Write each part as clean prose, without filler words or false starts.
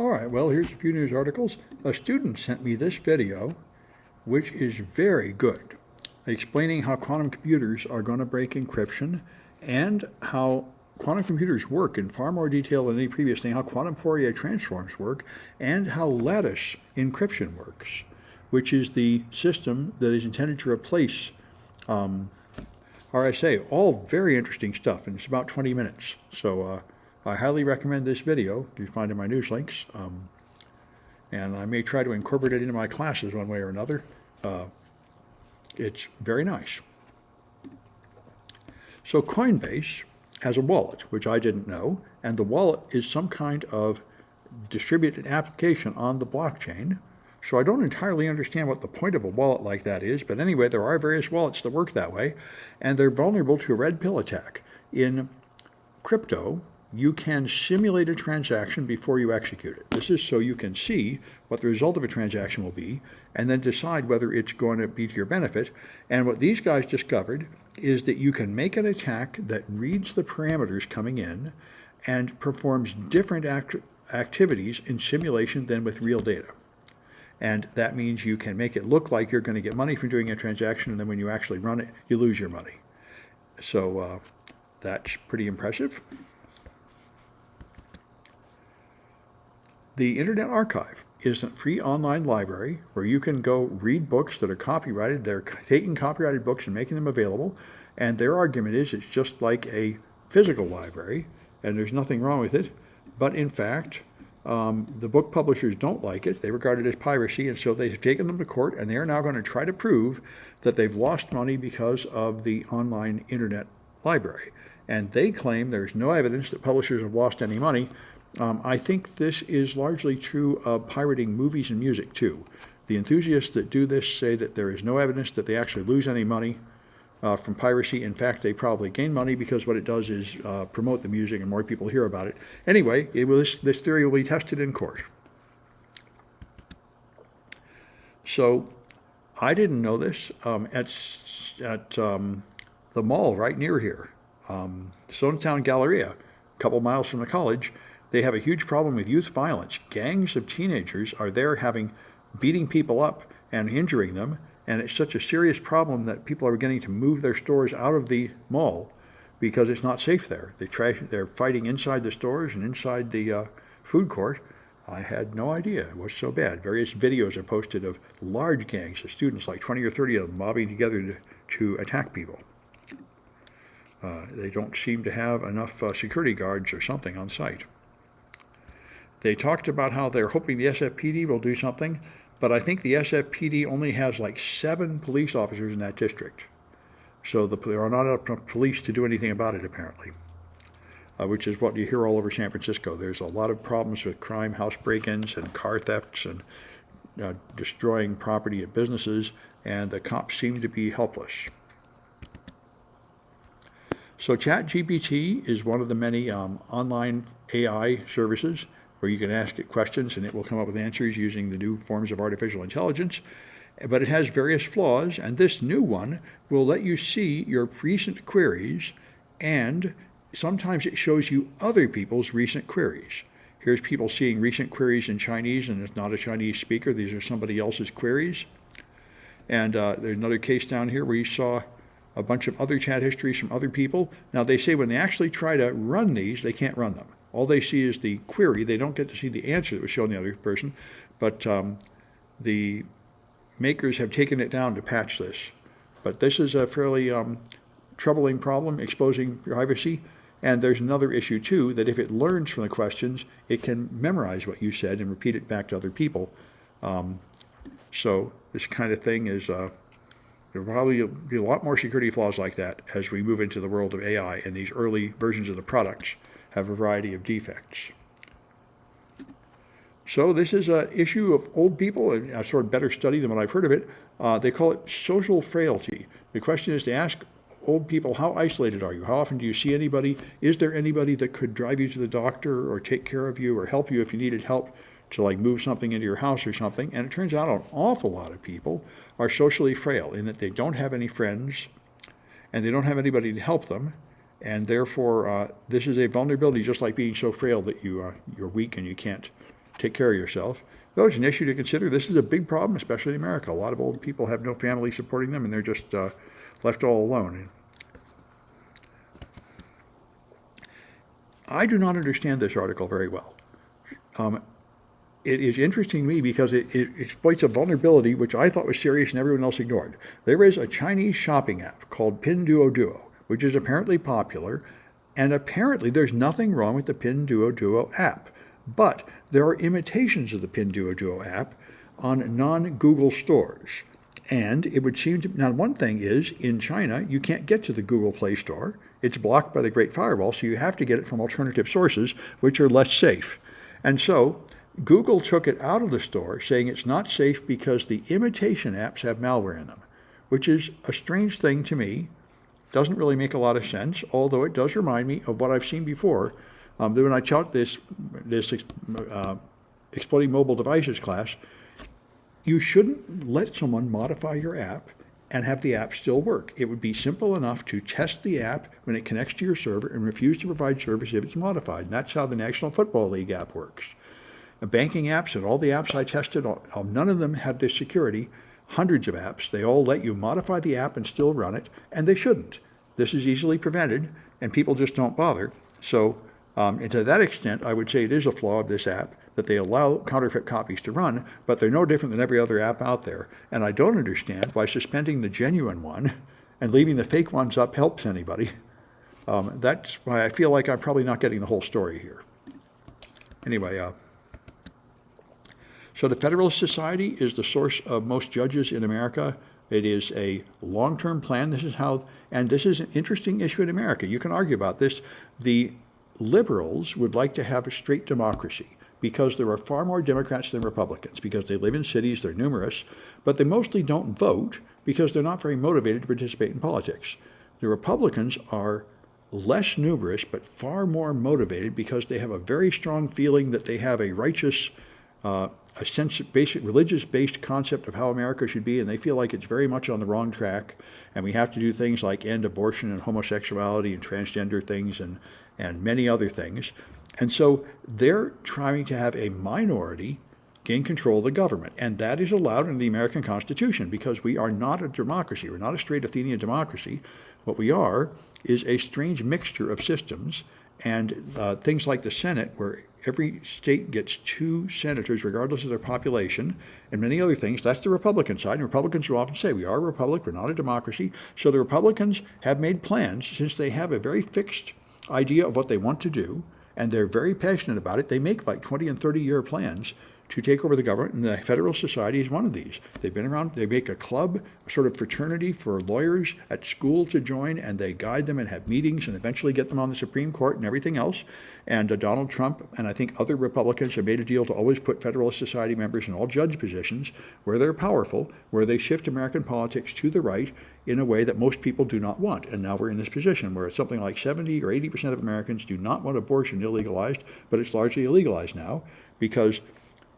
All right, well, here's a few news articles. A student sent me this video, which is very good, explaining how quantum computers are going to break encryption and how quantum computers work in far more detail than any previous thing, how quantum Fourier transforms work, and how lattice encryption works, which is the system that is intended to replace RSA. All very interesting stuff, and it's about 20 minutes. So I highly recommend this video. You find in my news links. And I may try to incorporate it into my classes one way or another. It's very nice. So Coinbase has a wallet, which I didn't know, and the wallet is some kind of distributed application on the blockchain. So I don't entirely understand what the point of a wallet like that is, but anyway, there are various wallets that work that way, and they're vulnerable to a red pill attack. In crypto, you can simulate a transaction before you execute it. This is so you can see what the result of a transaction will be and then decide whether it's going to be to your benefit. And what these guys discovered is that you can make an attack that reads the parameters coming in and performs different activities in simulation than with real data. And that means you can make it look like you're going to get money from doing a transaction, and then when you actually run it, you lose your money. So that's pretty impressive. The Internet Archive is a free online library where you can go read books that are copyrighted. They're taking copyrighted books and making them available. And their argument is it's just like a physical library, and there's nothing wrong with it. But in fact, the book publishers don't like it. They regard it as piracy, and so they've taken them to court, and they are now going to try to prove that they've lost money because of the online Internet library. And they claim there's no evidence that publishers have lost any money. I think this is largely true of pirating movies and music, too. The enthusiasts that do this say that there is no evidence that they actually lose any money from piracy. In fact, they probably gain money because what it does is promote the music and more people hear about it. Anyway, this theory will be tested in court. So I didn't know this. At the mall right near here, Stonetown Galleria, a couple miles from the college, they have a huge problem with youth violence. Gangs of teenagers are there beating people up and injuring them, and it's such a serious problem that people are beginning to move their stores out of the mall because it's not safe there. They're fighting inside the stores and inside the food court. I had no idea it was so bad. Various videos are posted of large gangs of students, like 20 or 30 of them, mobbing together to attack people. They don't seem to have enough security guards or something on site. They talked about how they're hoping the SFPD will do something, but I think the SFPD only has like 7 police officers in that district. So there are not enough police to do anything about it, apparently, which is what you hear all over San Francisco. There's a lot of problems with crime, house break-ins, and car thefts, and destroying property at businesses, and the cops seem to be helpless. So ChatGPT is one of the many online AI services where you can ask it questions and it will come up with answers using the new forms of artificial intelligence. But it has various flaws, and this new one will let you see your recent queries, and sometimes it shows you other people's recent queries. Here's people seeing recent queries in Chinese, and it's not a Chinese speaker. These are somebody else's queries. And there's another case down here where you saw a bunch of other chat histories from other people. Now, they say when they actually try to run these, they can't run them. All they see is the query. They don't get to see the answer that was shown the other person, but the makers have taken it down to patch this. But this is a fairly troubling problem, exposing privacy. And there's another issue, too, that if it learns from the questions, it can memorize what you said and repeat it back to other people. So this kind of thing is, there will probably be a lot more security flaws like that as we move into the world of AI, and these early versions of the products have a variety of defects. So this is an issue of old people, a sort of better study than what I've heard of it. They call it social frailty. The question is to ask old people, how isolated are you? How often do you see anybody? Is there anybody that could drive you to the doctor or take care of you or help you if you needed help to like move something into your house or something? And it turns out an awful lot of people are socially frail in that they don't have any friends and they don't have anybody to help them. And therefore, this is a vulnerability, just like being so frail that you're weak and you can't take care of yourself. Though it's an issue to consider. This is a big problem, especially in America. A lot of old people have no family supporting them, and they're just left all alone. I do not understand this article very well. It is interesting to me because it exploits a vulnerability which I thought was serious and everyone else ignored. There is a Chinese shopping app called Pinduoduo, which is apparently popular, and apparently there's nothing wrong with the Pinduoduo app. But there are imitations of the Pinduoduo app on non-Google stores. And it would seem to, now one thing is, in China, you can't get to the Google Play Store. It's blocked by the Great Firewall, so you have to get it from alternative sources, which are less safe. And so Google took it out of the store, saying it's not safe because the imitation apps have malware in them, which is a strange thing to me. Doesn't really make a lot of sense, although it does remind me of what I've seen before. When I taught this Exploding Mobile Devices class, you shouldn't let someone modify your app and have the app still work. It would be simple enough to test the app when it connects to your server and refuse to provide service if it's modified. And that's how the National Football League app works. The banking apps and all the apps I tested, none of them have this security. Hundreds of apps, they all let you modify the app and still run it, and they shouldn't. This is easily prevented, and people just don't bother. So, and to that extent, I would say it is a flaw of this app that they allow counterfeit copies to run, but they're no different than every other app out there. And I don't understand why suspending the genuine one and leaving the fake ones up helps anybody. That's why I feel like I'm probably not getting the whole story here. Anyway, so the Federalist Society is the source of most judges in America. It is a long-term plan. This is how, and this is an interesting issue in America. You can argue about this. The liberals would like to have a straight democracy because there are far more Democrats than Republicans, because they live in cities, they're numerous, but they mostly don't vote because they're not very motivated to participate in politics. The Republicans are less numerous but far more motivated because they have a very strong feeling that they have a righteous, a sense of basic religious-based concept of how America should be, and they feel like it's very much on the wrong track, and we have to do things like end abortion and homosexuality and transgender things and many other things. And so they're trying to have a minority gain control of the government, and that is allowed in the American Constitution because we are not a democracy. We're not a straight Athenian democracy. What we are is a strange mixture of systems, and things like the Senate, where every state gets 2 senators regardless of their population, and many other things. That's the Republican side, and Republicans will often say, we are a republic, we're not a democracy. So the Republicans have made plans, since they have a very fixed idea of what they want to do, and they're very passionate about it. They make like 20 and 30-year plans to take over the government, and the Federalist Society is one of these. They've been around, they make a club, a sort of fraternity for lawyers at school to join, and they guide them and have meetings and eventually get them on the Supreme Court and everything else. And Donald Trump and I think other Republicans have made a deal to always put Federalist Society members in all judge positions where they're powerful, where they shift American politics to the right in a way that most people do not want. And now we're in this position where it's something like 70 or 80% of Americans do not want abortion illegalized, but it's largely illegalized now because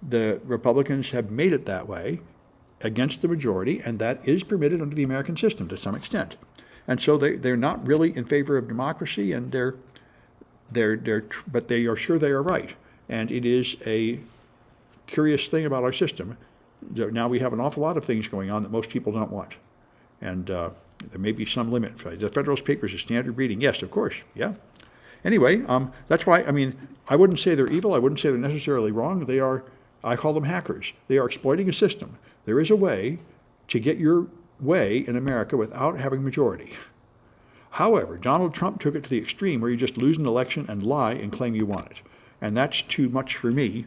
the Republicans have made it that way against the majority, and that is permitted under the American system to some extent. And so they're not really in favor of democracy, and but they are sure they are right. And it is a curious thing about our system. Now we have an awful lot of things going on that most people don't want. And there may be some limit. The Federalist Papers is standard reading. Yes, of course. Yeah. Anyway, that's why, I mean, I wouldn't say they're evil. I wouldn't say they're necessarily wrong. They are, I call them hackers. They are exploiting a system. There is a way to get your way in America without having majority. However, Donald Trump took it to the extreme where you just lose an election and lie and claim you won it. And that's too much for me.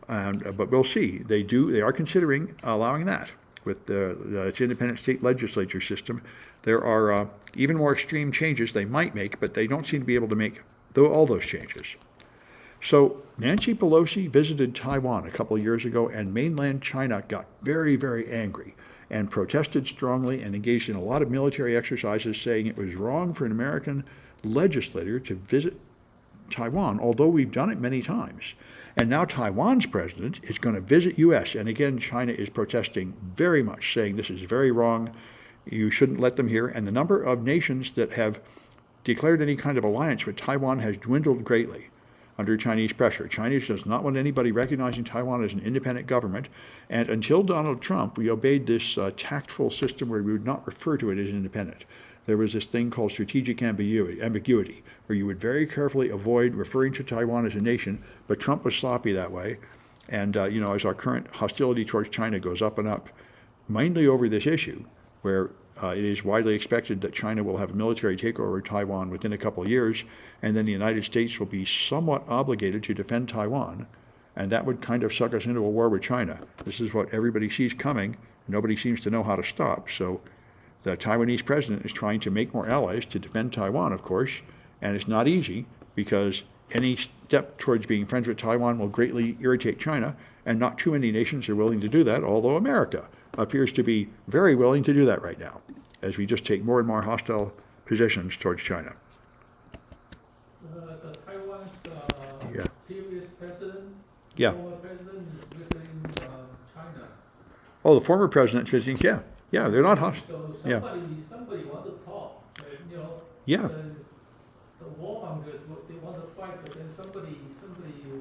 But we'll see. They are considering allowing that with its independent state legislature system. There are even more extreme changes they might make, but they don't seem to be able to make all those changes. So Nancy Pelosi visited Taiwan a couple of years ago, and mainland China got very, very angry and protested strongly and engaged in a lot of military exercises, saying it was wrong for an American legislator to visit Taiwan, although we've done it many times. And now Taiwan's president is going to visit U.S., and again, China is protesting very much, saying this is very wrong, you shouldn't let them here. And the number of nations that have declared any kind of alliance with Taiwan has dwindled greatly. under Chinese pressure. China does not want anybody recognizing Taiwan as an independent government, and until Donald Trump, we obeyed this tactful system where we would not refer to it as independent. There was this thing called strategic ambiguity, where you would very carefully avoid referring to Taiwan as a nation, but Trump was sloppy that way. And, as our current hostility towards China goes up and up, mainly over this issue, where it is widely expected that China will have a military takeover of Taiwan within a couple of years, and then the United States will be somewhat obligated to defend Taiwan, and that would kind of suck us into a war with China. This is what everybody sees coming. Nobody seems to know how to stop. So the Taiwanese president is trying to make more allies to defend Taiwan, of course, and it's not easy because any step towards being friends with Taiwan will greatly irritate China, and not too many nations are willing to do that, although America appears to be very willing to do that right now, as we just take more and more hostile positions towards China. The Taiwan's Yeah. previous president, Yeah. former president, is visiting China. Oh, the former president's visiting, yeah, they're not hostile. So Yeah. somebody want to talk, Yeah. The warmongers, they want to fight, but then somebody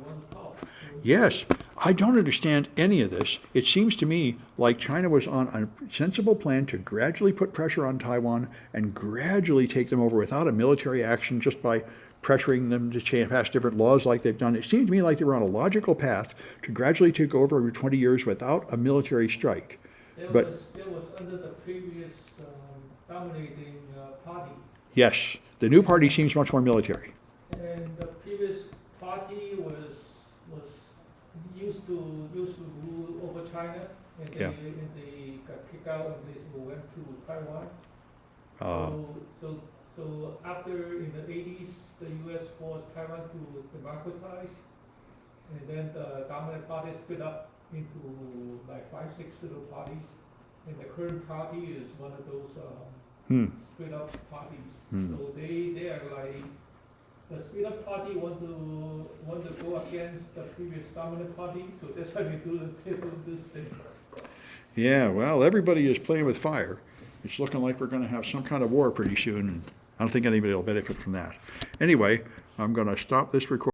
want to talk. Yes, I don't understand any of this. It seems to me like China was on a sensible plan to gradually put pressure on Taiwan and gradually take them over without a military action, just by pressuring them to pass different laws like they've done. It seemed to me like they were on a logical path to gradually take over 20 years without a military strike. There But was under the previous dominating party. yes, the new party seems much more military. And the previous party was used to rule over China, and Yeah. they got kicked out and they went to Taiwan. Uh, So after in the 80s, the U.S. forced Taiwan to democratize, and then the dominant party split up into like 5-6 little parties, and the current party is one of those split up parties. So they are like, the split up party want to go against the previous dominant party, so that's why we do this thing. Yeah, well, everybody is playing with fire. It's looking like we're going to have some kind of war pretty soon, and I don't think anybody will benefit from that. Anyway, I'm going to stop this recording.